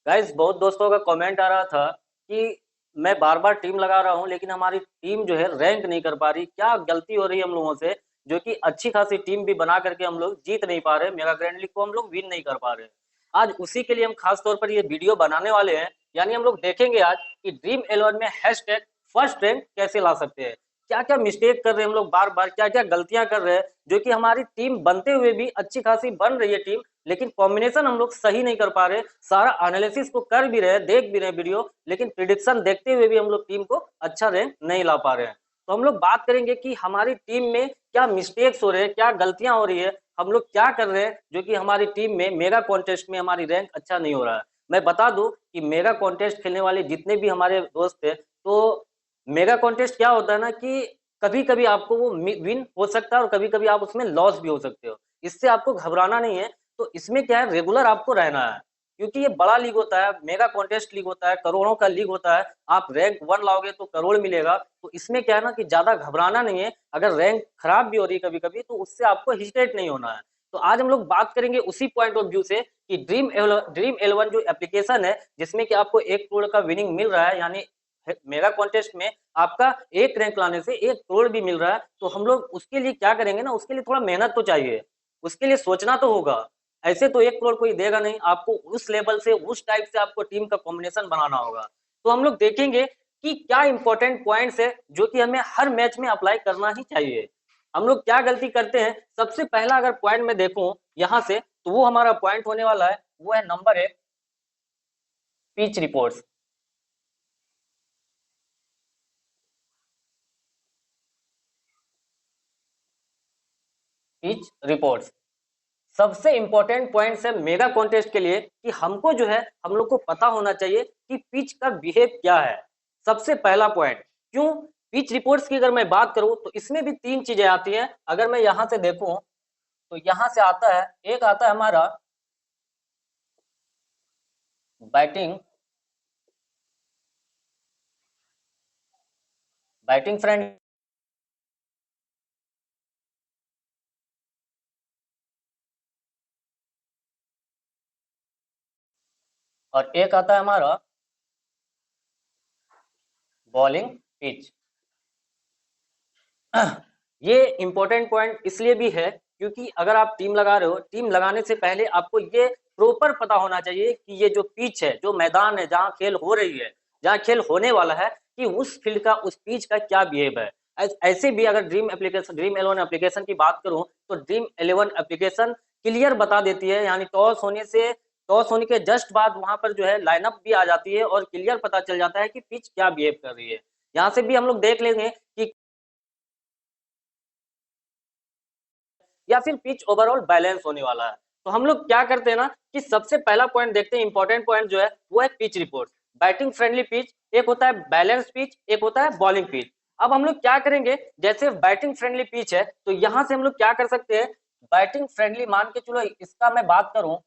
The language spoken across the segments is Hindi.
गाइस बहुत दोस्तों का कमेंट आ रहा था कि मैं बार बार टीम लगा रहा हूं लेकिन हमारी टीम जो है रैंक नहीं कर पा रही। क्या गलती हो रही है हम लोगों से जो कि अच्छी खासी टीम भी बना करके हम लोग जीत नहीं पा रहे, मेगा ग्रैंड लीग को हम लोग विन नहीं कर पा रहे। आज उसी के लिए हम खास तौर पर ये वीडियो बनाने वाले हैं। यानी हम लोग देखेंगे आज कि ड्रीम 11 में हैशटैग फर्स्ट रैंक कैसे ला सकते हैं। क्या क्या मिस्टेक कर रहे हैं हम लोग, बार बार क्या क्या गलतियां कर रहे हैं जो कि हमारी टीम बनते हुए भी अच्छी खासी बन रही है टीम, लेकिन कॉम्बिनेशन हम लोग सही नहीं कर पा रहे। सारा एनालिसिस को कर भी रहे, देख भी रहे वीडियो, लेकिन प्रिडिक्शन देखते हुए भी हम लोग टीम को अच्छा रैंक नहीं ला पा रहे हैं। तो हम लोग बात करेंगे कि हमारी टीम में क्या मिस्टेक्स हो रहे हैं, क्या गलतियां हो रही है, हम लोग क्या कर रहे हैं जो कि हमारी टीम में मेगा कॉन्टेस्ट में हमारी रैंक अच्छा नहीं हो रहा है। मैं बता दूं कि मेगा कॉन्टेस्ट खेलने वाले जितने भी हमारे दोस्त थे, तो मेगा कॉन्टेस्ट क्या होता है ना कि कभी कभी आपको वो विन हो सकता है और कभी कभी आप उसमें लॉस भी हो सकते हो। इससे आपको घबराना नहीं है। तो इसमें क्या है, रेगुलर आपको रहना है, क्योंकि ये बड़ा लीग होता है, मेगा कॉन्टेस्ट लीग होता है, करोड़ों का लीग होता है। आप रैंक 1 लाओगे तो करोड़ मिलेगा। तो इसमें क्या है ना कि ज्यादा घबराना नहीं है। अगर रैंक खराब भी हो रही है कभी कभी तो उससे आपको हिस्टेट नहीं होना है। तो आज हम लोग बात करेंगे उसी पॉइंट ऑफ व्यू से कि ड्रीम 11 जो एप्लीकेशन है जिसमें कि आपको 1 करोड़ का विनिंग मिल रहा है, यानी मेगा कॉन्टेस्ट में आपका एक रैंक लाने से 1 करोड़ भी मिल रहा है। तो हम लोग उसके लिए क्या करेंगे ना, उसके लिए थोड़ा मेहनत तो चाहिए, उसके लिए सोचना तो होगा। ऐसे तो 1 करोड़ कोई देगा नहीं आपको, उस लेवल से उस टाइप से आपको टीम का कॉम्बिनेशन बनाना होगा। तो हम लोग देखेंगे कि क्या इंपॉर्टेंट पॉइंट्स है जो कि हमें हर मैच में अप्लाई करना ही चाहिए। हम लोग क्या गलती करते हैं, सबसे पहला अगर पॉइंट में देखूं यहां से, तो वो हमारा पॉइंट होने वाला है, वो है number 1, pitch reports. Pitch reports सबसे इंपॉर्टेंट पॉइंट्स है मेगा कॉन्टेस्ट के लिए कि हमको जो है हम लोग को पता होना चाहिए कि पिच का बिहेव क्या है। सबसे पहला पॉइंट क्यों, पिच रिपोर्ट्स की अगर मैं बात करूं तो इसमें भी 3 चीजें आती हैं। अगर मैं यहां से देखूं तो यहां से आता है, एक आता है हमारा बैटिंग बैटिंग फ्रेंड, और एक आता है हमारा बॉलिंग पिच। ये इंपॉर्टेंट पॉइंट इसलिए भी है क्योंकि अगर आप टीम लगा रहे हो, टीम लगाने से पहले आपको ये प्रॉपर पता होना चाहिए कि ये जो पिच है, जो मैदान है जहाँ खेल हो रही है, जहाँ खेल होने वाला है, कि उस फील्ड का, उस पिच का क्या बिहेव है। ऐसे भी अगर ड्रीम 11 एप्लीकेशन की बात करूं तो ड्रीम 11 एप्लीकेशन क्लियर बता देती है, यानी टॉस होने के जस्ट बाद वहां पर जो है लाइनअप भी आ जाती है और क्लियर पता चल जाता है कि पिच क्या बिहेव कर रही है। यहाँ से भी हम लोग देख लेंगे कि या फिर पिच ओवरऑल बैलेंस होने वाला है। तो हम लोग क्या करते हैं ना कि सबसे पहला पॉइंट देखते हैं, इंपॉर्टेंट पॉइंट जो है वो है pitch report. Batting friendly pitch एक होता है, बैलेंस पिच एक होता है, बॉलिंग पिच। अब हम लोग क्या करेंगे, जैसे बैटिंग फ्रेंडली पिच है तो यहां से हम लोग क्या कर सकते हैं, बैटिंग फ्रेंडली मान के चलो इसका मैं बात करूं,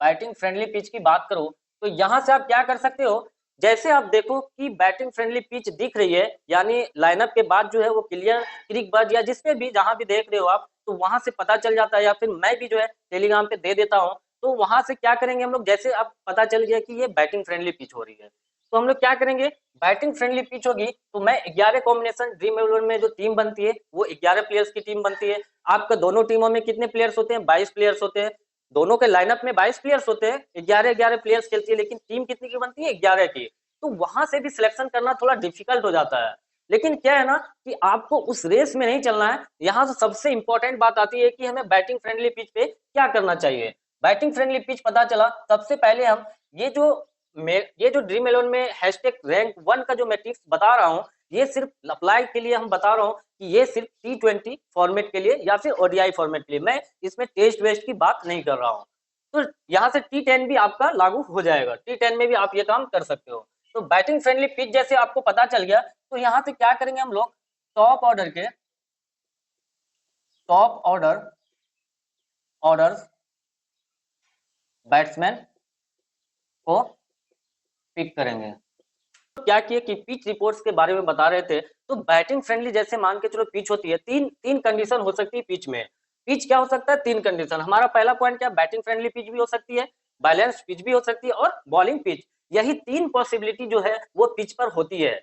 बैटिंग फ्रेंडली पिच की बात करूं तो यहां से आप क्या कर सकते हो, जैसे आप देखो कि बैटिंग फ्रेंडली पिच दिख रही है, यानी लाइनअप के बाद जो है वो क्लियर क्रिक बज या जिसपे भी जहां भी देख रहे हो आप, तो वहां से पता चल जाता है, या फिर मैं भी जो है टेलीग्राम पे दे देता हूँ। तो वहां से क्या करेंगे हम लोग, जैसे अब पता चल गया कि ये बैटिंग फ्रेंडली पिच हो रही है, तो हम लोग क्या करेंगे, बैटिंग फ्रेंडली पिच होगी तो मैं 11 कॉम्बिनेशन, ड्रीम 11 में जो टीम बनती है वो 11 प्लेयर्स की टीम बनती है। आपका दोनों टीमों में कितने प्लेयर्स होते हैं, 22 प्लेयर्स होते हैं। दोनों के लाइनअप में 22 प्लेयर्स होते हैं, 11-11 प्लेयर्स खेलती है, लेकिन टीम कितनी की बनती है, 11 की। तो वहां से भी सिलेक्शन करना थोड़ा डिफिकल्ट हो जाता है। लेकिन क्या है ना कि आपको उस रेस में नहीं चलना है। यहाँ से सबसे इंपॉर्टेंट बात आती है कि हमें बैटिंग फ्रेंडली पिच पे क्या करना चाहिए। बैटिंग फ्रेंडली पिच पता चला, सबसे पहले हम ये जो ये जो ड्रीम 11 में हैशटैग रैंक 1 का जो मैं टिप्स बता रहा हूँ, ये सिर्फ अप्लाई के लिए हम बता रहा हूँ कि ये सिर्फ T20 फॉर्मेट के लिए या फिर ODI फॉर्मेट के लिए, मैं इसमें टेस्ट वेस्ट की बात नहीं कर रहा हूँ। तो यहाँ से T10 भी आपका लागू हो जाएगा, T10 में भी आप ये काम कर सकते हो। तो बैटिंग फ्रेंडली पिच जैसे आपको पता चल गया, तो यहाँ से क्या करेंगे हम लोग, टॉप ऑर्डर के टॉप ऑर्डर बैट्समैन को पिक करेंगे। तो क्या किए कि पिच रिपोर्ट्स के बारे में बता रहे थे, तो बैटिंग फ्रेंडली जैसे मान के चलो पिच होती है, तीन तीन कंडीशन हो सकती है पिच में। पिच क्या हो सकता है, 3 कंडीशन। हमारा पहला पॉइंट क्या, बैटिंग फ्रेंडली पिच भी हो सकती है, बैलेंस पिच भी हो सकती है और बॉलिंग पिच। यही 3 पॉसिबिलिटी जो है वो पिच पर होती है।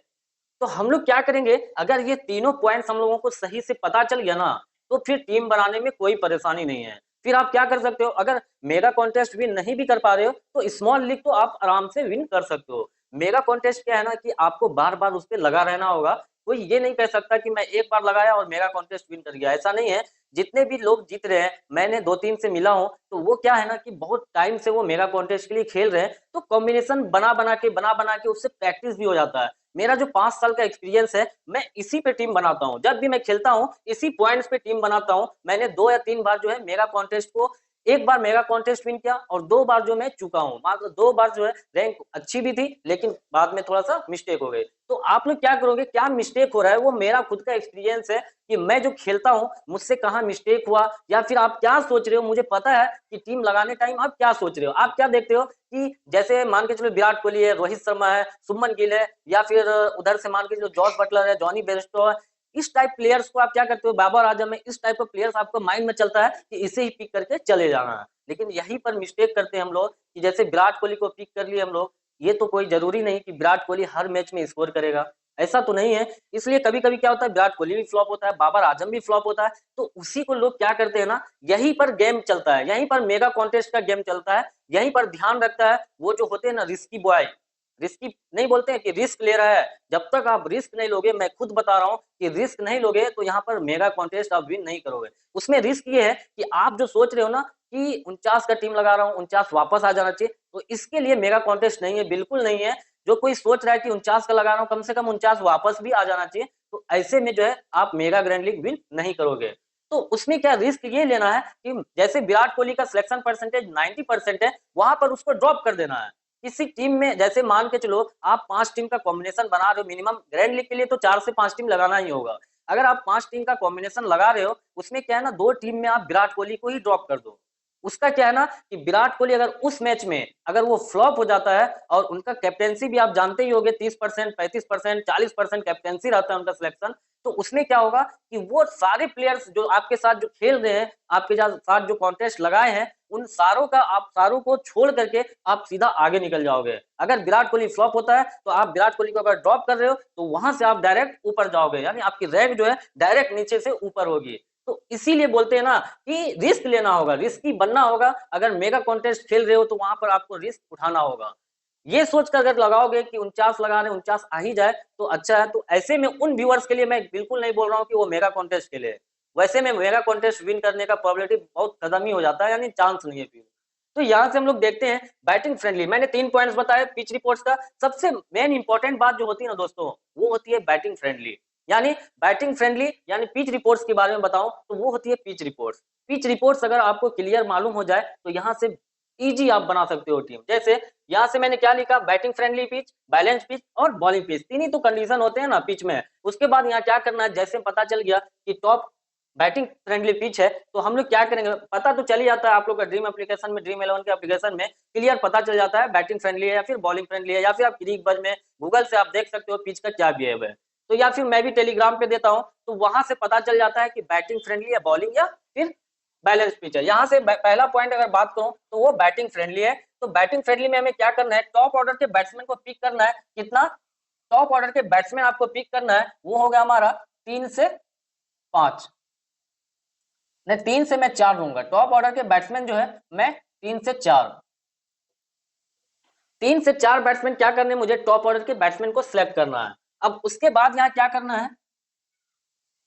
तो हम लोग क्या करेंगे, अगर ये तीनों पॉइंट्स हम लोगों को सही से पता चल गया ना, तो फिर टीम बनाने में कोई परेशानी नहीं है। फिर आप क्या कर सकते हो, अगर मेगा कॉन्टेस्ट विन नहीं भी कर पा रहे हो तो स्मॉल लीग तो आप आराम से विन कर सकते हो। मेगा कॉन्टेस्ट क्या है ना कि आपको बार-बार उस पे लगा रहना होगा। कोई ये नहीं कह सकता कि मैं एक बार लगाया और मेगा कॉन्टेस्ट विन कर गया, ऐसा नहीं है। जितने भी लोग जीत रहे हैं, मैंने 2-3 से मिला हूँ, तो वो क्या है ना कि बहुत टाइम से वो मेगा कॉन्टेस्ट के लिए खेल रहे हैं, तो कॉम्बिनेशन बना-बना के उससे प्रैक्टिस भी हो जाता है। मेरा जो 5 साल का एक्सपीरियंस है, मैं इसी पे टीम बनाता हूँ। जब भी मैं खेलता हूँ, इसी पॉइंट्स पे टीम बनाता हूँ। मैंने 2 या 3 बार जो है मेगा कॉन्टेस्ट को, 1 बार मेगा कॉन्टेस्ट विन किया और 2 बार जो मैं चूका हूँ। मात्र 2 बार जो है रैंक अच्छी भी थी, लेकिन बाद में थोड़ा-सा मिस्टेक हो गई। तो आप लोग क्या करोगे, क्या मिस्टेक हो रहा है, वो मेरा खुद का एक्सपीरियंस है कि मैं जो खेलता हूँ, मुझसे कहाँ मिस्टेक हुआ या फिर आप क्या सोच रहे हो, मुझे पता है कि टीम लगाने टाइम आप क्या सोच रहे हो। आप क्या देखते हो कि जैसे मान के चलो विराट कोहली है, रोहित शर्मा है, शुभमन गिल है या फिर उधर से मान के चलो जॉस बटलर है, जॉनी बेयरस्टो है, इस टाइप प्लेयर्स को आप क्या करते हो, बाबर आजम है, इस टाइप का प्लेयर्स आपको माइंड में चलता है कि इसे ही पिक करके चले जाना है। लेकिन यहीं पर मिस्टेक करते हैं हम लोग कि जैसे विराट कोहली को पिक कर लिए हम लोग, ये तो कोई जरूरी नहीं कि विराट कोहली हर मैच में स्कोर करेगा, ऐसा तो नहीं है। इसलिए कभी-कभी क्या होता है, विराट कोहली भी फ्लॉप होता है, बाबर आजम भी फ्लॉप होता है, तो उसी को लोग क्या करते हैं ना, यहीं पर गेम चलता है, यहीं पर मेगा कॉन्टेस्ट का गेम चलता है, यहीं पर ध्यान रखता है वो जो होते हैं ना रिस्की बॉय, रिस्की नहीं बोलते हैं कि रिस्क ले रहा है, जब तक आप रिस्क नहीं लोगे, मैं खुद बता रहा हूँ कि रिस्क नहीं लोगे तो यहाँ पर मेगा कॉन्टेस्ट आप विन नहीं करोगे। उसमें रिस्क ये है कि आप जो सोच रहे हो ना कि 49 का टीम लगा रहा हूँ, 49 वापस आ जाना चाहिए, तो इसके लिए मेगा कॉन्टेस्ट नहीं है, बिल्कुल नहीं है। जो कोई सोच रहा है कि 49 का लगा रहा हूँ, कम से कम 49 वापस भी आ जाना चाहिए, तो ऐसे में जो है आप मेगा ग्रैंड लीग विन नहीं करोगे। तो उसमें क्या रिस्क ये लेना है कि जैसे विराट कोहली का सिलेक्शन परसेंटेज 90% है, वहां पर उसको ड्रॉप कर देना है। किसी टीम में जैसे मान के चलो आप 5 टीम का कॉम्बिनेशन बना रहे हो, मिनिमम ग्रैंड लीग के लिए तो 4 से 5 टीम लगाना ही होगा। अगर आप 5 टीम का कॉम्बिनेशन लगा रहे हो, उसमें क्या है ना 2 टीम में आप विराट कोहली को ही ड्रॉप कर दो। उसका क्या है ना कि विराट कोहली अगर उस मैच में अगर वो फ्लॉप हो जाता है और उनका कैप्टेंसी भी आप जानते ही होंगे 30%, 35%, 40% कैप्टेंसी रहता है उनका सिलेक्शन, तो उसमें क्या होगा कि वो सारे प्लेयर्स जो आपके साथ जो खेल रहे हैं, आपके साथ जो कॉन्टेस्ट लगाए हैं, उन सारों का आप सारों को छोड़ करके आप सीधा आगे निकल जाओगे। अगर विराट कोहली फ्लॉप होता है तो आप विराट कोहली को अगर ड्रॉप कर रहे हो तो वहां से आप डायरेक्ट ऊपर जाओगे, यानी आपकी रैंक जो है डायरेक्ट नीचे से ऊपर होगी। तो इसीलिए बोलते हैं ना कि रिस्क लेना होगा, रिस्की बनना होगा। अगर मेगा कॉन्टेस्ट खेल रहे हो तो वहां पर आपको रिस्क उठाना होगा। ये सोचकर अगर लगाओगे कि 49 लगा रहे हैं, 49 आ ही जाए तो अच्छा है। तो ऐसे में उन व्यूअर्स के लिए मैं बिल्कुल नहीं बोल रहा हूँ कि वो मेगा कॉन्टेस्ट खेले। वैसे में मेगा कॉन्टेस्ट विन करने का प्रोबेबिलिटी बहुत खत्म ही हो जाता है, यानी चांस नहीं है फिर। तो यहाँ से हम लोग देखते हैं बैटिंग फ्रेंडली। मैंने 3 पॉइंट्स बताए पिच रिपोर्ट्स का। सबसे मेन इंपॉर्टेंट बात जो होती है ना दोस्तों, वो होती है बैटिंग फ्रेंडली। यानी बैटिंग फ्रेंडली यानी पिच रिपोर्ट्स के बारे में बताऊं तो वो होती है पिच रिपोर्ट्स। पिच रिपोर्ट्स अगर आपको क्लियर मालूम हो जाए तो यहाँ से इजी आप बना सकते हो टीम। जैसे यहाँ से मैंने क्या लिखा, batting friendly pitch, balance pitch और बॉलिंग पिच, तीन ही तो कंडीशन होते हैं ना पिच में। उसके बाद यहाँ क्या करना है, जैसे पता चल गया कि टॉप बैटिंग फ्रेंडली पिच है तो हम लोग क्या करेंगे, पता तो चल ही जाता है आप लोग का ड्रीम एप्लीकेशन में, ड्रीम 11 के एप्लीकेशन में क्लियर पता चल जाता है बैटिंग फ्रेंडली है या फिर बॉलिंग फ्रेंडली है, या फिर आप क्रिक बज में गूगल से आप देख सकते हो पिच का क्या बिहेव है। तो या फिर मैं भी टेलीग्राम पे देता हूँ तो वहां से पता चल जाता है कि बैटिंग फ्रेंडली है, बॉलिंग या फिर बैलेंस पिच है। यहाँ से पहला पॉइंट अगर बात करूं तो वो बैटिंग फ्रेंडली है। तो बैटिंग फ्रेंडली में हमें क्या करना है, टॉप ऑर्डर के बैट्समैन को पिक करना है। कितना टॉप ऑर्डर के बैट्समैन आपको पिक करना है, वो हो गया हमारा 3 से 5, नहीं 3 से मैं 4 लूंगा। टॉप ऑर्डर के बैट्समैन जो है मैं 3 से 4, 3 से 4 बैट्समैन क्या करने, मुझे टॉप ऑर्डर के बैट्समैन को सिलेक्ट करना है। अब उसके बाद यहाँ क्या करना है,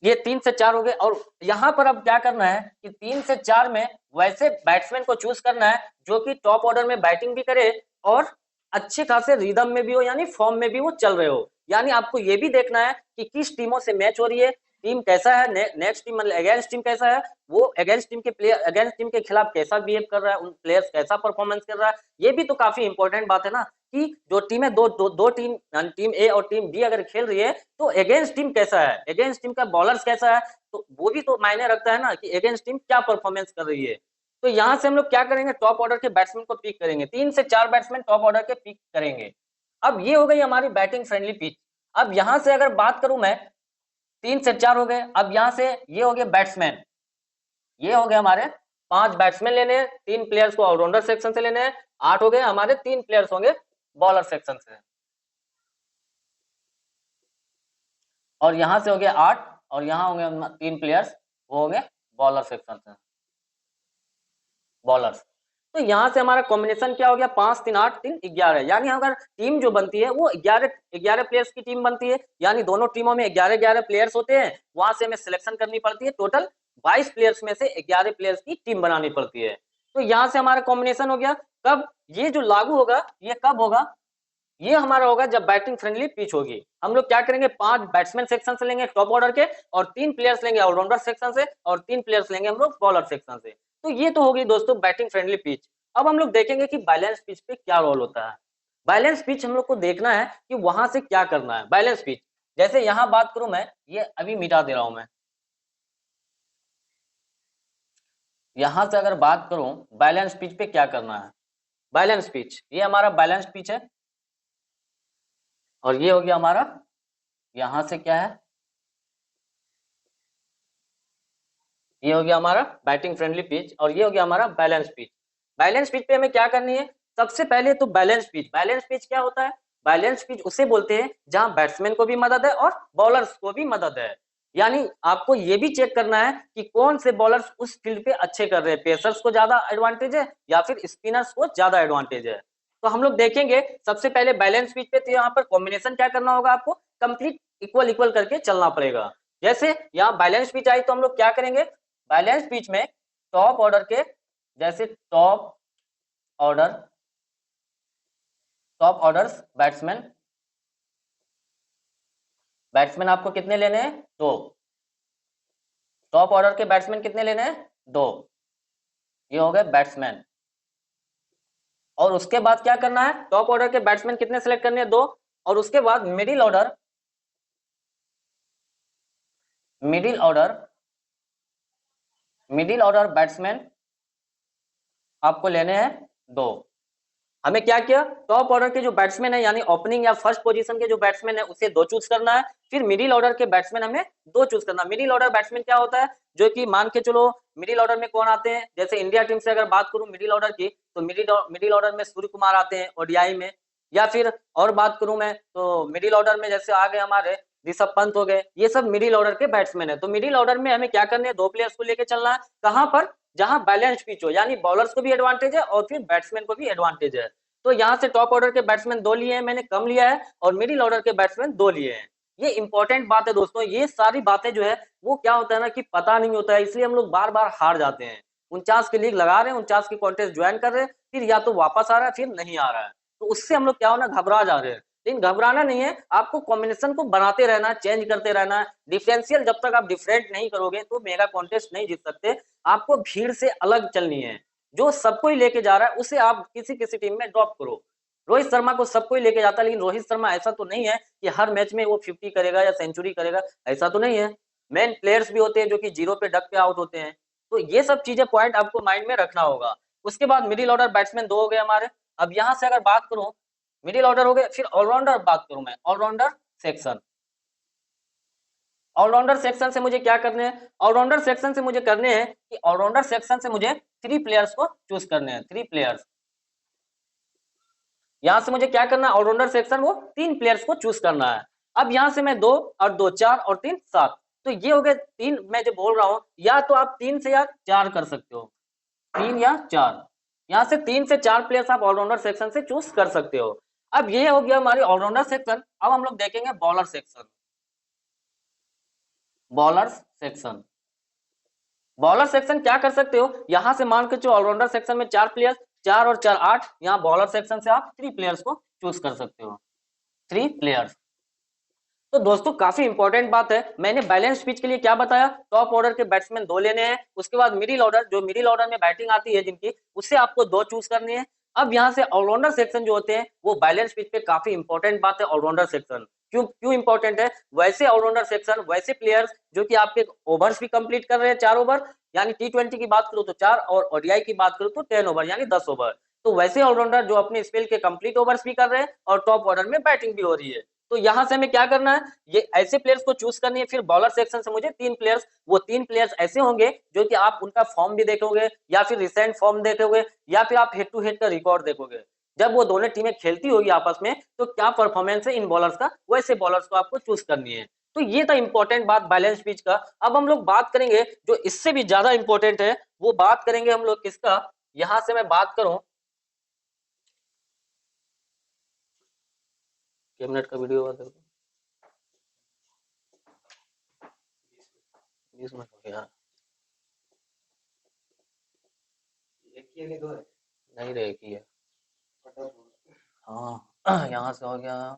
ये 3 से 4 हो गए और यहाँ पर अब क्या करना है कि 3 से 4 में वैसे बैट्समैन को चूज करना है जो कि टॉप ऑर्डर में बैटिंग भी करे और अच्छे खासे रिदम में भी हो, यानी फॉर्म में भी वो चल रहे हो। यानी आपको ये भी देखना है कि किस टीमों से मैच हो रही है, टीम कैसा है, नेक्स्ट टीम मतलब अगेंस्ट टीम कैसा है, वो अगेंस्ट टीम के प्लेयर अगेंस्ट टीम के खिलाफ कैसा बिहेव कर रहा है, उन प्लेयर्स कैसा परफॉर्मेंस कर रहा है। ये भी तो काफी इंपॉर्टेंट बात है ना कि जो टीम है दो टीम, टीम ए और टीम बी अगर खेल रही है तो अगेंस्ट टीम कैसा है, अगेंस्ट टीम का बॉलर्स कैसा है, तो वो भी तो मायने रखता है ना कि अगेंस्ट टीम क्या परफॉर्मेंस कर रही है। तो यहाँ से हम लोग क्या करेंगे, टॉप ऑर्डर के बैट्समैन को पिक करेंगे, 3 से 4 बैट्समैन टॉप ऑर्डर के पिक करेंगे। अब ये हो गई हमारी बैटिंग फ्रेंडली पिच। अब यहाँ से अगर बात करूं मैं, 3 से 4 हो गए, अब यहाँ से ये हो गए बैट्समैन, ये हो गए हमारे 5 बैट्समैन लेने हैं, 3 प्लेयर्स को ऑलराउंडर सेक्शन से लेने हैं, 8 हो गए हमारे, 3 प्लेयर्स होंगे बॉलर सेक्शन से, और यहां से हो गया 8, और यहाँ होंगे 3 प्लेयर्स, वो होंगे बॉलर सेक्शन से, बॉलर्स। तो यहाँ से हमारा कॉम्बिनेशन क्या हो गया, 5 3 8 3 11, यानी अगर टीम जो बनती है वो 11 प्लेयर्स की टीम बनती है, यानी दोनों टीमों में 11 प्लेयर्स होते हैं, वहां से हमें सिलेक्शन करनी पड़ती है, टोटल 22 प्लेयर्स में से 11 प्लेयर्स की टीम बनानी पड़ती है। तो यहाँ से हमारा कॉम्बिनेशन हो गया, कब ये जो लागू होगा, ये कब होगा, ये हमारा होगा जब बैटिंग फ्रेंडली पिच होगी। हम लोग क्या करेंगे, 5 बैट्समैन सेक्शन से लेंगे टॉप ऑर्डर के, और 3 प्लेयर्स लेंगे ऑलराउंडर सेक्शन से, और 3 प्लेयर्स लेंगे हम लोग बॉलर सेक्शन से। तो ये तो होगी दोस्तों बैटिंग फ्रेंडली पिच। अब हम लोग देखेंगे कि बैलेंस पिच पे क्या रोल होता है। बैलेंस पिच हम लोग को देखना है कि वहां से क्या करना है। बैलेंस पिच, जैसे यहाँ बात करूं मैं, ये अभी मिटा दे रहा हूं मैं, यहां से अगर बात करूं बैलेंस पिच पे क्या करना है, बैलेंस पिच, ये हमारा बैलेंस पिच है, और ये हो गया हमारा, यहां से क्या है, ये हो गया हमारा बैटिंग फ्रेंडली पिच, और ये हो गया हमारा बैलेंस पिच। बैलेंस पिच पे हमें क्या करनी है, सबसे पहले तो बैलेंस पिच। बैलेंस पिच क्या होता है, बैलेंस पिच उसे बोलते हैं जहां बैट्समैन को भी मदद है और बॉलर्स को भी मदद है। यानी आपको ये भी चेक करना है कि कौन से बॉलर्स उस फील्ड पे अच्छे कर रहे हैं, पेसर्स को ज्यादा एडवांटेज है या फिर स्पिनर्स को ज्यादा एडवांटेज है। तो हम लोग देखेंगे सबसे पहले बैलेंस पिच पे, तो यहाँ पर कॉम्बिनेशन क्या करना होगा, आपको कंप्लीट इक्वल इक्वल करके चलना पड़ेगा। जैसे यहाँ बैलेंस पिच आई तो हम लोग क्या करेंगे, बैलेंस पिच में टॉप ऑर्डर के, जैसे टॉप ऑर्डर्स बैट्समैन, बैट्समैन आपको कितने लेने हैं, 2। टॉप ऑर्डर के बैट्समैन कितने लेने हैं, 2, ये हो गए बैट्समैन। और उसके बाद क्या करना है, टॉप ऑर्डर के बैट्समैन कितने सेलेक्ट करने हैं, 2, और उसके बाद मिडिल ऑर्डर बैट्समैन आपको लेने हैं 2। हमें क्या किया, टॉप ऑर्डर के जो बैट्समैन है यानी ओपनिंग या फर्स्ट पोजीशन के जो बैट्समैन है उसे 2 चूज करना है, फिर मिडिल ऑर्डर के बैट्समैन हमें 2 चूज करना है। मिडिल ऑर्डर बैट्समैन क्या होता है, जो कि मान के चलो मिडिल ऑर्डर में कौन आते हैं, जैसे इंडिया टीम से अगर बात करूं मिडिल ऑर्डर की, तो मिडिल ऑर्डर में सूर्य कुमार आते हैं ओडीआई में, या फिर और बात करूं मैं तो मिडिल ऑर्डर में जैसे आ गए हमारे ऋषभ पंत हो गए, ये सब मिडिल ऑर्डर के बैट्समैन है। तो मिडिल ऑर्डर में हमें क्या करना है, 2 प्लेयर्स को लेकर चलना है, कहां पर, जहां बैलेंस पिच हो, यानी बॉलर्स को भी एडवांटेज है और फिर बैट्समैन को भी एडवांटेज है। तो यहाँ से टॉप ऑर्डर के बैट्समैन 2 लिए हैं मैंने, कम लिया है, और मिडिल ऑर्डर के बैट्समैन 2 लिए हैं। ये इंपॉर्टेंट बात है दोस्तों, ये सारी बातें जो है वो क्या होता है ना कि पता नहीं होता है, इसलिए हम लोग बार बार हार जाते हैं। 49 की लीग लगा रहे हैं, 49 की कॉन्टेस्ट ज्वाइन कर रहे हैं, फिर या तो वापस आ रहा है फिर नहीं आ रहा है, तो उससे हम लोग क्या होना, घबरा जा रहे हैं। लेकिन घबराना नहीं है, आपको कॉम्बिनेशन को बनाते रहना है, चेंज करते रहना है। डिफरेंशियल जब तक आप डिफरेंट नहीं करोगे तो मेगा कॉन्टेस्ट नहीं जीत सकते। आपको भीड़ से अलग चलनी है, जो सबको ही लेके जा रहा है उसे आप किसी किसी टीम में ड्रॉप करो। रोहित शर्मा को सबको ही लेके जाता है, लेकिन रोहित शर्मा ऐसा तो नहीं है कि हर मैच में वो 50 करेगा या सेंचुरी करेगा, ऐसा तो नहीं है। मेन प्लेयर्स भी होते हैं जो कि 0 पे डक पे आउट होते हैं। तो ये सब चीजें पॉइंट आपको माइंड में रखना होगा। उसके बाद मिडिल ऑर्डर बैट्समैन 2 हो गए हमारे। अब यहाँ से अगर बात करूं, मिडिल ऑर्डर हो गए, फिर ऑलराउंडर बात करूं मैं, ऑलराउंडर सेक्शन। ऑलराउंडर सेक्शन से मुझे क्या करने हैं, ऑलराउंडर सेक्शन से मुझे करने हैं कि ऑलराउंडर सेक्शन से मुझे 3 प्लेयर्स को चूज करने हैं, 3 प्लेयर्स। यहां से मुझे क्या करना है, ऑलराउंडर सेक्शन वो 3 प्लेयर्स को चूज करना है। अब यहां से मैं 2 और 2 4 और 3 7, तो ये हो गए 3। मैं जो बोल रहा हूं, या तो आप 3 से या 4 कर सकते हो, 3 या 4, यहां से 3 से 4 प्लेयर्स आप ऑलराउंडर सेक्शन से चूज कर सकते हो। अब ये हो गया हमारी ऑलराउंडर सेक्शन। अब हम लोग देखेंगे bowler section. Bowler section, bowler section क्या कर सकते हो, यहां से मान के चलो ऑलराउंडर सेक्शन में 4 प्लेयर्स, 4 और 4 8, यहाँ बॉलर सेक्शन से आप 3 प्लेयर्स को चूज कर सकते हो, 3 प्लेयर्स। तो दोस्तों काफी इंपॉर्टेंट बात है, मैंने बैलेंस पिच के लिए क्या बताया, टॉप ऑर्डर के बैट्समैन 2 लेने हैं, उसके बाद मिडिल ऑर्डर, जो मिडिल ऑर्डर में बैटिंग आती है जिनकी, उससे आपको 2 चूज करनी है। अब यहाँ से ऑलराउंडर सेक्शन जो होते हैं वो बैलेंस पिच पे काफी इंपॉर्टेंट बात है। ऑलराउंडर सेक्शन क्यों इंपॉर्टेंट है, वैसे ऑलराउंडर सेक्शन, वैसे प्लेयर्स जो कि आपके ओवर्स भी कंप्लीट कर रहे हैं, 4 ओवर, यानी T20 की बात करो तो 4, और ओडीआई की बात करो तो 10 ओवर यानी 10 ओवर। तो वैसे ऑलराउंडर जो अपने स्पेल के कंप्लीट ओवर्स भी कर रहे हैं और टॉप ऑर्डर में बैटिंग भी हो रही है। तो यहाँ से हमें क्या करना है, ये ऐसे प्लेयर्स को चूज करनी है। फिर बॉलर सेक्शन से मुझे 3 प्लेयर्स, वो 3 प्लेयर्स ऐसे होंगे जो कि आप उनका फॉर्म भी देखोगे या फिर रिसेंट फॉर्म देखोगे या फिर आप हेड टू हेड का रिकॉर्ड देखोगे। जब वो दोनों टीमें खेलती होगी आपस में तो क्या परफॉर्मेंस है इन बॉलर्स का, वैसे बॉलर्स को आपको चूज करनी है। तो ये था इंपॉर्टेंट बात बैलेंस पिच का। अब हम लोग बात करेंगे जो इससे भी ज्यादा इंपॉर्टेंट है, वो बात करेंगे हम लोग किसका, यहां से मैं बात करूं, कितने मिनट का वीडियो हुआ था, 20 मिनट हो गया, नहीं रहे की है, हाँ यहाँ से हो गया।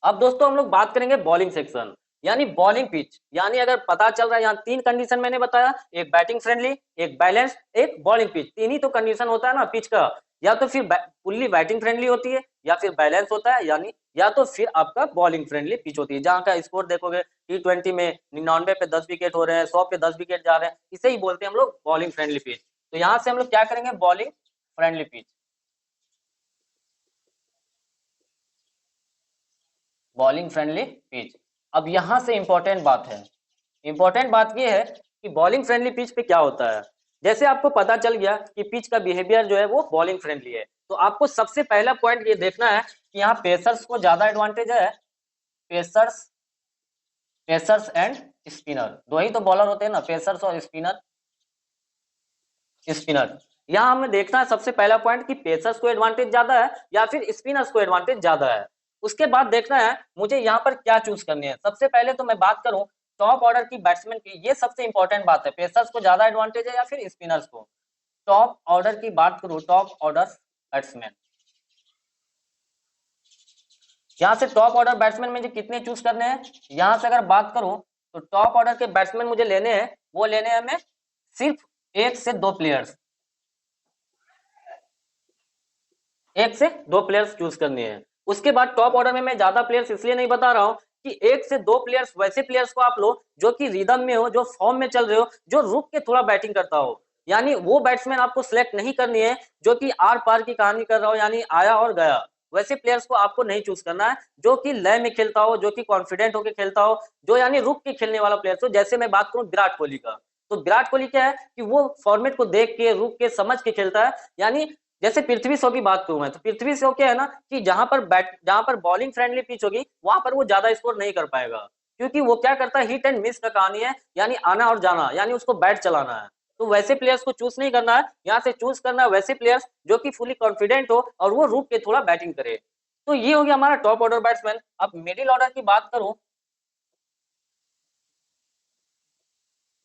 अब दोस्तों हम लोग बात करेंगे बॉलिंग सेक्शन, यानी बॉलिंग पिच। यानी अगर पता चल रहा है, यहाँ 3 कंडीशन मैंने बताया, एक बैटिंग फ्रेंडली, एक बैलेंस, एक बॉलिंग पिच। 3 ही तो कंडीशन होता है ना पिच का, या तो फिर फुल्ली बैटिंग फ्रेंडली होती है, या फिर बैलेंस होता है, यानी या तो फिर आपका बॉलिंग फ्रेंडली पिच होती है। जहाँ का स्कोर देखोगे T20 में 99 पे 10 विकेट हो रहे हैं, 100 पे 10 विकेट जा रहे हैं, इसे ही बोलते हैं हम लोग बॉलिंग फ्रेंडली पिच। तो यहाँ से हम लोग क्या करेंगे, bowling friendly pitch, bowling friendly pitch. अब यहां से इंपॉर्टेंट बात है, इंपॉर्टेंट बात ये है कि बॉलिंग फ्रेंडली पिच पे क्या होता है। जैसे आपको पता चल गया कि पिच का बिहेवियर जो है वो बॉलिंग फ्रेंडली है, तो आपको सबसे पहला पॉइंट ये देखना है कि यहाँ पेसर्स को ज्यादा एडवांटेज है। पेसर्स, पेसर्स एंड स्पिनर, दो ही तो बॉलर होते हैं ना, पेसर्स और स्पिनर, स्पिनर। यहाँ हमें देखना है सबसे पहला पॉइंट कि पेसर्स को एडवांटेज ज्यादा है या फिर स्पिनर्स को एडवांटेज ज्यादा है। उसके बाद देखना है मुझे यहाँ पर क्या चूज करनी है। सबसे पहले तो मैं बात करूं टॉप ऑर्डर की बैट्समैन की, ये सबसे इंपॉर्टेंट बात है, पेसर्स को ज्यादा एडवांटेज है या फिर स्पिनर्स को। टॉप ऑर्डर की बात करूं, टॉप ऑर्डर बैट्समैन, यहाँ से टॉप ऑर्डर बैट्समैन मुझे कितने चूज करने हैं, यहाँ से अगर बात करूं तो टॉप ऑर्डर के बैट्समैन मुझे लेने हैं, वो लेने हैं हमें सिर्फ 1 से 2 प्लेयर्स, 1 से 2 प्लेयर्स चूज करनी है। उसके बाद टॉप ऑर्डर में मैं ज्यादा प्लेयर्स इसलिए नहीं बता रहा हूं कि 1 से 2 प्लेयर्स वैसे प्लेयर्स को आप लो जो कि रिदम में हो, जो फॉर्म में चल रहे हो, जो रुक के थोड़ा बैटिंग करता हो। यानी वो बैट्समैन आपको सिलेक्ट नहीं करनी है जो कि आर पार की कहानी कर रहा हो, यानी आया और गया। वैसे प्लेयर्स को आपको नहीं चूज करना है, जो कि लय में खेलता हो, जो कि कॉन्फिडेंट होकर खेलता हो, जो यानी रुक के खेलने वाला प्लेयर्स हो। जैसे मैं बात करूं विराट कोहली का, तो विराट कोहली क्या है कि वो फॉर्मेट को देख के, रुक के, समझ के खेलता है। यानी जैसे पृथ्वी शॉ की बात करूं मैं, तो पृथ्वी शॉ क्या है ना कि जहां पर बॉलिंग फ्रेंडली पिच होगी वहां पर वो ज्यादा स्कोर नहीं कर पाएगा, क्योंकि वो क्या करता है, हिट एंड मिस का कहानी है, यानी आना और जाना, यानी उसको बैट चलाना है। तो वैसे प्लेयर्स को चूज नहीं करना है, यहाँ से चूज करना है वैसे प्लेयर्स जो कि फुली कॉन्फिडेंट हो और वो रुक के थोड़ा बैटिंग करे। तो ये हो गया हमारा टॉप ऑर्डर बैट्समैन। अब मिडिल ऑर्डर की बात करूं,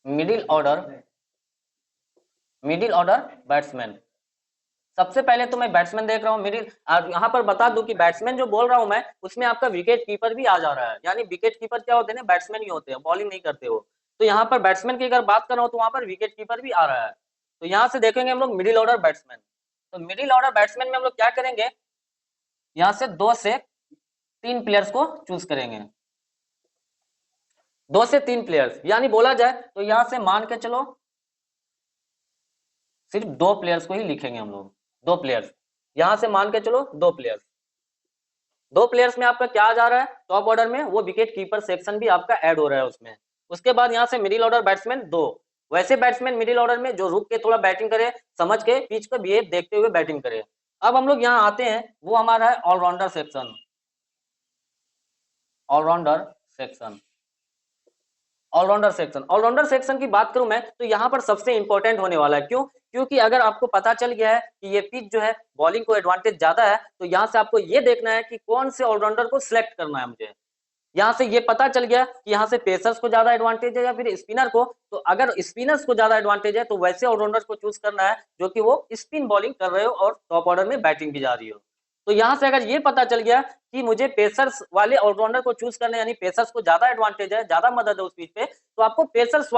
middle order, middle order batsman, सबसे पहले तो मैं बैट्समैन देख रहा हूँ मिडिल। यहाँ पर बता दूं कि बैट्समैन जो बोल रहा हूँ मैं, उसमें आपका विकेट कीपर भी आ जा रहा है। यानी विकेट कीपर क्या होते हैं ना, बैट्समैन ही होते हैं, बॉलिंग नहीं करते हो। तो यहाँ पर बैट्समैन की अगर बात कर रहा हूँ तो वहां पर विकेट कीपर भी आ रहा है। तो यहाँ से देखेंगे हम लोग मिडिल ऑर्डर बैट्समैन। तो मिडिल ऑर्डर बैट्समैन में हम लोग क्या करेंगे, यहाँ से 2 से 3 प्लेयर्स को चूज करेंगे, 2 से 3 प्लेयर्स। यानी बोला जाए तो यहाँ से मान के चलो सिर्फ 2 प्लेयर्स को ही लिखेंगे हम लोग, 2 प्लेयर्स। यहां से मान के चलो 2 प्लेयर्स, 2 प्लेयर्स में आपका क्या आ जा रहा है टॉप ऑर्डर में, वो विकेट कीपर सेक्शन भी आपका ऐड हो रहा है उसमें। उसके बाद यहाँ से मिडिल ऑर्डर बैट्समैन 2, वैसे बैट्समैन मिडिल ऑर्डर में जो रुक के थोड़ा बैटिंग करे, समझ के पिच का बिहेव देखते हुए बैटिंग करे। अब हम लोग यहाँ आते हैं, वो हमारा है allrounder section, allrounder section, allrounder section. Allrounder section की बात करूं मैं तो यहाँ पर सबसे इंपॉर्टेंट होने वाला है। क्यों? क्योंकि अगर आपको पता चल गया है कि ये पिच जो है बॉलिंग को एडवांटेज ज्यादा है, तो यहाँ से आपको ये देखना है कि कौन से ऑलराउंडर को सिलेक्ट करना है मुझे। यहाँ से ये पता चल गया कि यहाँ से पेसर्स को ज्यादा एडवांटेज है या फिर स्पिनर को। तो अगर स्पिनर्स को ज्यादा एडवांटेज है तो वैसे ऑलराउंडर को चूज करना है जो कि वो स्पिन बॉलिंग कर रहे हो और टॉप ऑर्डर में बैटिंग भी जा रही हो। तो यहाँ से अगर ये पता चल गया कि मुझे पेसर्स वाले ऑलराउंडर को चूज करना है, यानी पेसर्स को ज्यादा एडवांटेज है, ज्यादा मदद है उस पिच पे, तो आपको पेसर्स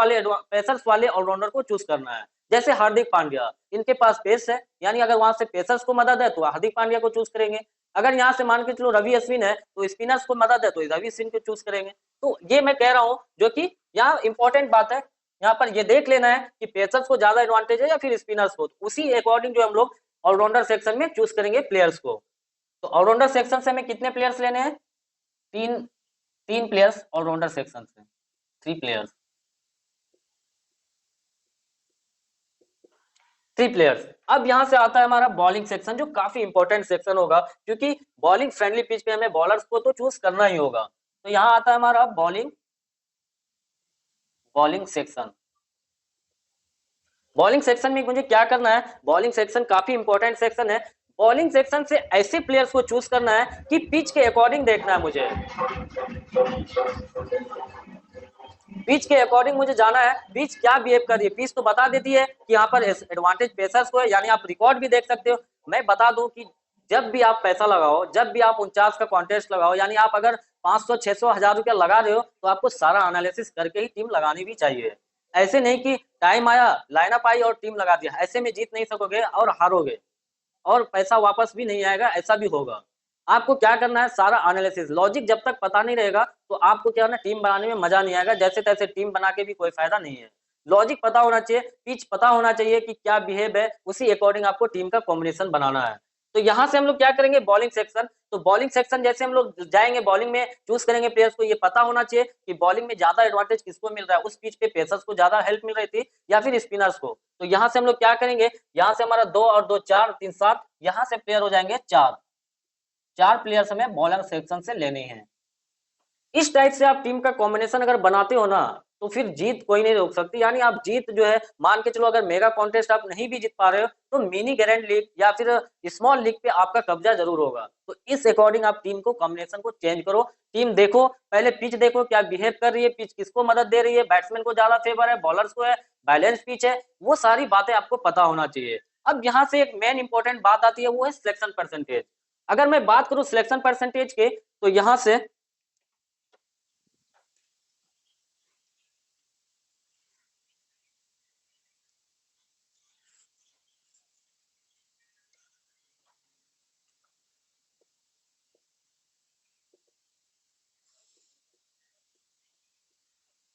वाले ऑलराउंडर को चूज करना है। जैसे हार्दिक पांड्या, इनके पास पेस है, यानी अगर वहां से पेसर्स को मदद है तो हार्दिक पांड्या को चूज करेंगे। अगर यहाँ से मान के चलो रवि अश्विन है तो स्पिनर्स को मदद है तो रवि अश्विन को चूज करेंगे। तो ये मैं कह रहा हूँ जो कि यहाँ इंपॉर्टेंट बात है, यहाँ पर ये देख लेना है कि पेसर्स को ज्यादा एडवांटेज है या फिर स्पिनर्स को। उसी अकॉर्डिंग जो हम लोग ऑलराउंडर सेक्शन में चूज करेंगे प्लेयर्स को। तो ऑलराउंडर सेक्शन से हमें कितने प्लेयर्स लेने हैं? तीन तीन प्लेयर्स ऑलराउंडर सेक्शन से, 3 प्लेयर्स, 3 प्लेयर्स। अब यहां से आता है हमारा बॉलिंग सेक्शन, जो काफी इंपॉर्टेंट सेक्शन होगा, क्योंकि बॉलिंग फ्रेंडली पिच पे हमें बॉलर्स को तो चूज करना ही होगा। तो यहाँ आता है हमारा bowling bowling section. Bowling section में मुझे क्या करना है? बॉलिंग सेक्शन काफी इंपॉर्टेंट सेक्शन है। बॉलिंग सेक्शन से ऐसे प्लेयर्स को चूज करना है कि पिच के अकॉर्डिंग देखना है मुझे, पिच के अकॉर्डिंग मुझे जाना है, पिच क्या बिहेव कर रही है। पिच तो बता देती है कि यहाँ पर एडवांटेज पेसर्स को है, यानी आप रिकॉर्ड भी देख सकते हो। मैं बता दूं कि जब भी आप पैसा लगाओ, जब भी आप 49 का कॉन्टेस्ट लगाओ, यानी आप अगर 500, 600, 1000 रुपया लगा रहे हो, तो आपको सारा एनालिसिस करके ही टीम लगानी भी चाहिए। ऐसे नहीं कि टाइम आया, लाइनअप आई और टीम लगा दिया, ऐसे में जीत नहीं सकोगे और हारोगे और पैसा वापस भी नहीं आएगा, ऐसा भी होगा। आपको क्या करना है? सारा एनालिसिस, लॉजिक जब तक पता नहीं रहेगा तो आपको क्या ना टीम बनाने में मजा नहीं आएगा, जैसे तैसे टीम बना के भी कोई फायदा नहीं है। लॉजिक पता होना चाहिए, पिच पता होना चाहिए कि क्या बिहेव है, उसी अकॉर्डिंग आपको टीम का कॉम्बिनेशन बनाना है। तो यहाँ से हम लोग क्या करेंगे? Bowling section. तो बॉलिंग सेक्शन जैसे हम लोग जाएंगे, बॉलिंग में चूज करेंगे प्लेयर्स को, ये पता होना चाहिए कि बॉलिंग में ज्यादा एडवांटेज किसको मिल रहा है, उस पिच पे पेसर्स को ज्यादा हेल्प मिल रही थी या फिर स्पिनर्स को। तो यहाँ से हम लोग क्या करेंगे? यहाँ से हमारा 2 और 2 4, 3 7, यहाँ से प्लेयर हो जाएंगे 4 प्लेयर्स हमें बॉलर सेक्शन से लेने हैं। इस टाइप से आप टीम का कॉम्बिनेशन अगर बनाते हो ना, तो फिर जीत कोई नहीं रोक सकती। यानी आप जीत जो है, मान के चलो अगर मेगा कॉन्टेस्ट आप नहीं भी जीत पा रहे हो, तो मिनी ग्रैंड लीग या फिर स्मॉल लीग पे आपका कब्जा जरूर होगा। तो इस अकॉर्डिंग आप टीम को कॉम्बिनेशन को चेंज करो। टीम देखो, पहले पिच देखो क्या बिहेव कर रही है, पिच किसको मदद दे रही है, बैट्समैन को ज्यादा फेवर है, बॉलर्स को है, बैलेंस पिच है, वो सारी बातें आपको पता होना चाहिए। अब यहाँ से एक मेन इंपॉर्टेंट बात आती है, वो है सिलेक्शन परसेंटेज। अगर मैं बात करूं सिलेक्शन परसेंटेज के, तो यहाँ से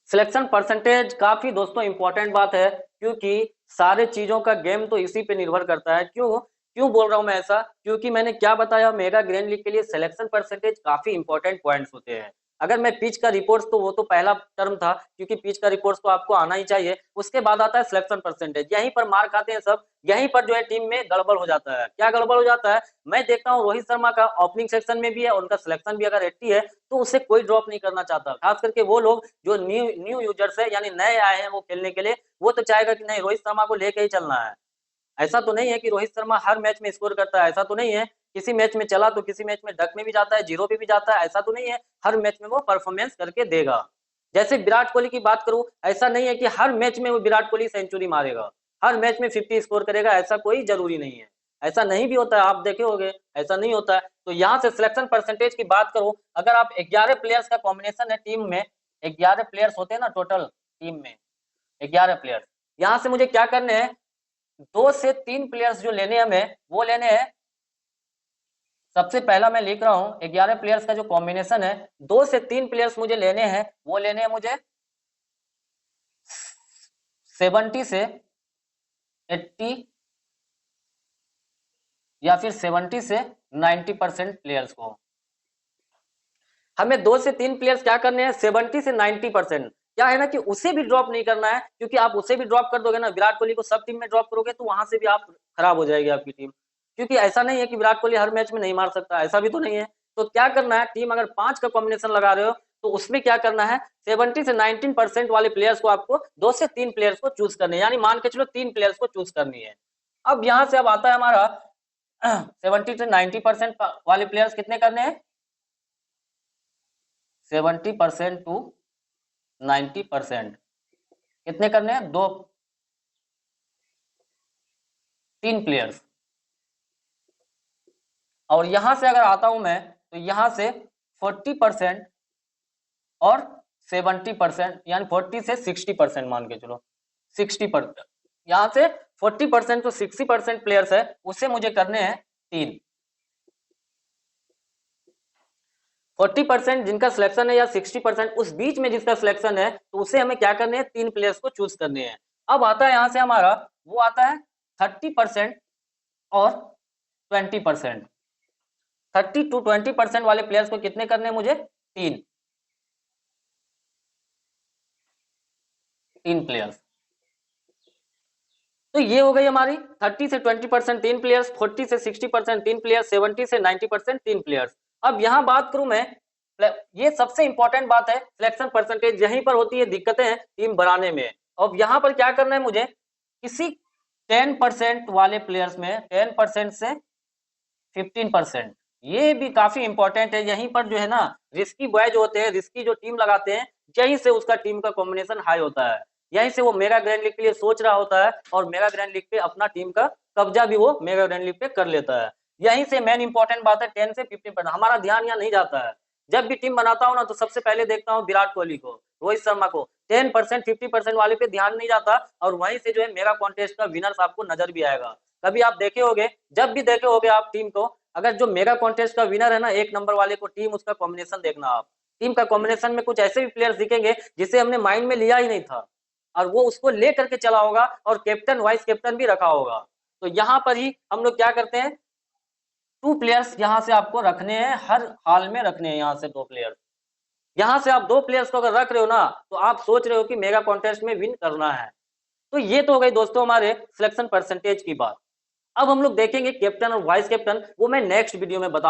सिलेक्शन परसेंटेज काफी दोस्तों इंपॉर्टेंट बात है, क्योंकि सारे चीजों का गेम तो इसी पे निर्भर करता है। क्यों क्यों बोल रहा हूं मैं ऐसा? क्योंकि मैंने क्या बताया, मेगा ग्रैंड लीग के लिए सिलेक्शन परसेंटेज काफी इंपॉर्टेंट पॉइंट्स होते हैं। अगर मैं पिच का रिपोर्ट्स, तो वो तो पहला टर्म था, क्योंकि पिच का रिपोर्ट्स तो आपको आना ही चाहिए। उसके बाद आता है सिलेक्शन परसेंटेज, यहीं पर मार खाते हैं सब, यहीं पर जो है टीम में गड़बड़ हो जाता है। क्या गड़बड़ हो जाता है? मैं देखता हूँ रोहित शर्मा का ओपनिंग सेक्शन में भी है, उनका सिलेक्शन भी अगर 80 है, तो उसे कोई ड्रॉप नहीं करना चाहता। खास करके वो लोग जो न्यू न्यू यूजर्स है, यानी नए आए हैं वो खेलने के लिए, वो तो चाहेगा कि नहीं रोहित शर्मा को लेके ही चलना है। ऐसा तो नहीं है कि रोहित शर्मा हर मैच में स्कोर करता है, ऐसा तो नहीं है। किसी मैच में चला तो किसी मैच में डक में भी जाता है, जीरो पे भी जाता है, ऐसा तो नहीं है। हर मैच में वो परफॉर्मेंस करके देगा। जैसे विराट कोहली की बात करूं, ऐसा नहीं है कि हर मैच में वो विराट कोहली सेंचुरी मारेगा, हर मैच में 50 स्कोर करेगा, ऐसा कोई जरूरी नहीं है। ऐसा नहीं भी होता है, आप देखे होंगे, ऐसा नहीं होता है। तो यहाँ से सिलेक्शन परसेंटेज की बात करूं, अगर आप 11 प्लेयर्स का कॉम्बिनेशन है टीम में, 11 प्लेयर्स होते हैं ना टोटल टीम में, 11 प्लेयर्स, यहाँ से मुझे क्या करने हैं? 2 से 3 प्लेयर्स जो लेने हमें, वो लेने हैं। सबसे पहला मैं लिख रहा हूं 11 प्लेयर्स का जो कॉम्बिनेशन है, 2 से 3 प्लेयर्स मुझे लेने हैं। वो लेने हैं मुझे 70 से 80 या फिर 70 से 90% प्लेयर्स को। हमें 2 से 3 प्लेयर्स क्या करने हैं? 70 से 90%। क्या है ना कि उसे भी ड्रॉप नहीं करना है, क्योंकि आप उसे भी ड्रॉप कर दोगे ना, विराट कोहली को सब टीम में ड्रॉप करोगे, तो वहां से भी आप खराब हो जाएगी आपकी टीम। क्योंकि ऐसा नहीं है कि विराट कोहली हर मैच में नहीं मार सकता, ऐसा भी तो नहीं है। तो क्या करना है? टीम अगर 5 का कॉम्बिनेशन लगा रहे हो, तो उसमें क्या करना है? 70 से 19% वाले प्लेयर्स को आपको 2 से 3 प्लेयर्स को चूज करने, यानी मान के चलो 3 प्लेयर्स को चूज करनी है। अब यहाँ से अब आता है हमारा 70 से 90% वाले प्लेयर्स कितने करने हैं? 70% टू 90% कितने करने हैं? 3 प्लेयर्स। और यहां से अगर आता हूं मैं, तो यहां से 40% और 70%, यानी 40 से 60% मान के चलो, 60%। यहां से 40% तो 60% प्लेयर्स है, उसे मुझे करने हैं 3। 40% जिनका सिलेक्शन है या 60% उस बीच में जिसका सिलेक्शन है, तो उसे हमें क्या करने हैं? 3 प्लेयर्स को चूज करने हैं। अब आता है यहां से हमारा, वो आता है 30% और 20%। 30 to 20% वाले प्लेयर्स को कितने करने हैं मुझे? 3 प्लेयर्स। तो ये हो गई हमारी 30 से 20% 3 प्लेयर्स, 40 से 60% 3 प्लेयर्स, 70 से 90% 3 प्लेयर्स। अब यहाँ बात करूं मैं, ये सबसे इंपॉर्टेंट बात है सिलेक्शन परसेंटेज, यहीं पर होती है दिक्कतें टीम बनाने में। अब यहाँ पर क्या करना है मुझे, किसी 10% वाले प्लेयर्स में 10% से 15%, ये भी काफी इंपॉर्टेंट है। यहीं पर जो है ना रिस्की बॉय जो होते हैं, रिस्की जो टीम लगाते हैं, यहीं से उसका टीम का कॉम्बिनेशन हाई होता है। यहीं से वो मेगा ग्रैंड लीग के लिए सोच रहा होता है और मेगा ग्रैंड लीग पे अपना टीम का कब्जा भी वो मेगा ग्रैंड लीग पे कर लेता है। यहीं से मेन इंपॉर्टेंट बात है 10 से 15%। हमारा ध्यान यहाँ नहीं जाता है। जब भी टीम बनाता हूँ ना तो सबसे पहले देखता हूँ विराट कोहली को, रोहित शर्मा को। 10% 50% वाले पे ध्यान नहीं जाता और वहीं से जो है मेगा कॉन्टेस्ट का विनर्स आपको नजर भी आएगा। कभी आप देखे होगे, जब भी देखे होगे आप टीम को, अगर जो मेगा कॉन्टेस्ट का विनर है ना, 1 नंबर वाले को, टीम उसका कॉम्बिनेशन देखना आप। टीम का कॉम्बिनेशन में कुछ ऐसे भी प्लेयर्स दिखेंगे जिसे हमने माइंड में लिया ही नहीं था और वो उसको ले करके चला होगा और कैप्टन वाइस कैप्टन भी रखा होगा। तो यहाँ पर ही हम लोग क्या करते हैं, 2 प्लेयर्स यहाँ से आपको रखने हैं, हर हाल में रखने हैं। यहाँ से 2 प्लेयर्स, यहाँ से आप 2 प्लेयर्स को अगर रख रहे हो ना तो आप सोच रहे हो कि मेगा कॉन्टेस्ट में विन करना है। तो ये तो हो गई दोस्तों हमारे सिलेक्शन परसेंटेज की बात। अब हम लोग देखेंगे कैप्टन और वाइस कैप्टन, वो मैं नेक्स्ट वीडियो में बताऊंगा।